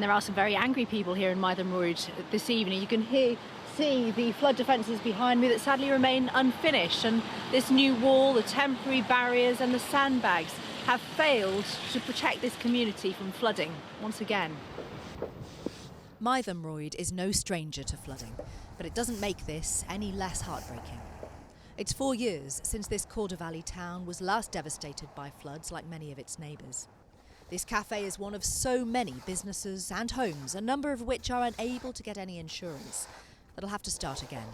There are some very angry people here in Mytholmroyd this evening. You can see the flood defences behind me that sadly remain unfinished, and this new wall, the temporary barriers and the sandbags have failed to protect this community from flooding once again. Mytholmroyd is no stranger to flooding, but it doesn't make this any less heartbreaking. It's 4 years since this Calder Valley town was last devastated by floods like many of its neighbours. This cafe is one of so many businesses and homes, a number of which are unable to get any insurance, that'll have to start again.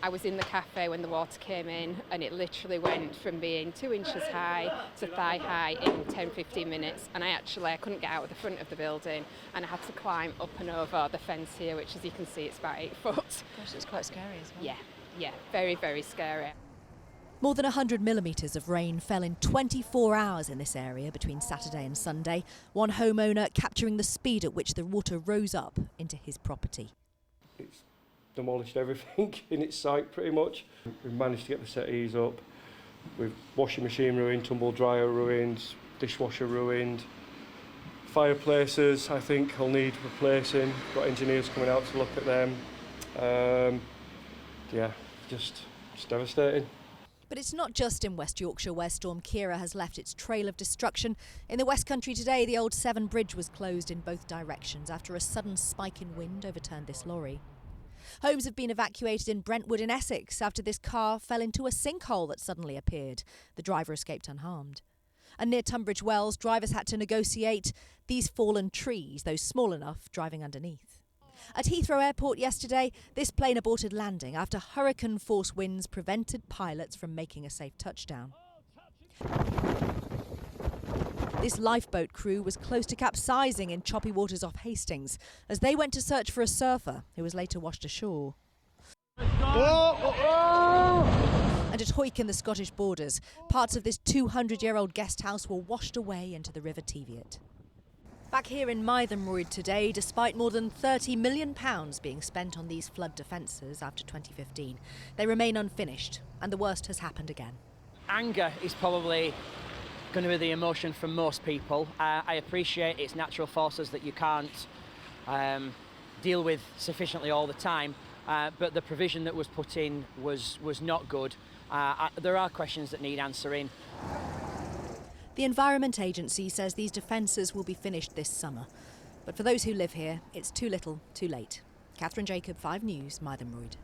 I was in the cafe when the water came in, and it literally went from being 2 inches high to thigh high in 10-15 minutes, and I couldn't get out of the front of the building, and I had to climb up and over the fence here, which, as you can see, it's about 8 foot. Gosh, it's quite scary as well. Yeah, very, very scary. More than 100 millimetres of rain fell in 24 hours in this area between Saturday and Sunday, one homeowner capturing the speed at which the water rose up into his property. It's demolished everything in its sight pretty much. We've managed to get the settees up, with washing machine ruined, tumble dryer ruined, dishwasher ruined. Fireplaces I think will need replacing, got engineers coming out to look at them. Just devastating. But it's not just in West Yorkshire where Storm Ciara has left its trail of destruction. In the West Country today, the old Severn Bridge was closed in both directions after a sudden spike in wind overturned this lorry. Homes have been evacuated in Brentwood in Essex after this car fell into a sinkhole that suddenly appeared. The driver escaped unharmed. And near Tunbridge Wells, drivers had to negotiate these fallen trees, those small enough, driving underneath. At Heathrow Airport yesterday, this plane aborted landing after hurricane-force winds prevented pilots from making a safe touchdown. This lifeboat crew was close to capsizing in choppy waters off Hastings as they went to search for a surfer who was later washed ashore. And at Hoyk in the Scottish borders, parts of this 200-year-old guest house were washed away into the River Teviot. Back here in Mytholmroyd today, despite more than £30 million being spent on these flood defences after 2015, they remain unfinished, and the worst has happened again. Anger is probably going to be the emotion for most people. I appreciate it's natural forces that you can't deal with sufficiently all the time, but the provision that was put in was not good. There are questions that need answering. The Environment Agency says these defences will be finished this summer. But for those who live here, it's too little, too late. Catherine Jacob, 5 News, Mytholmroyd.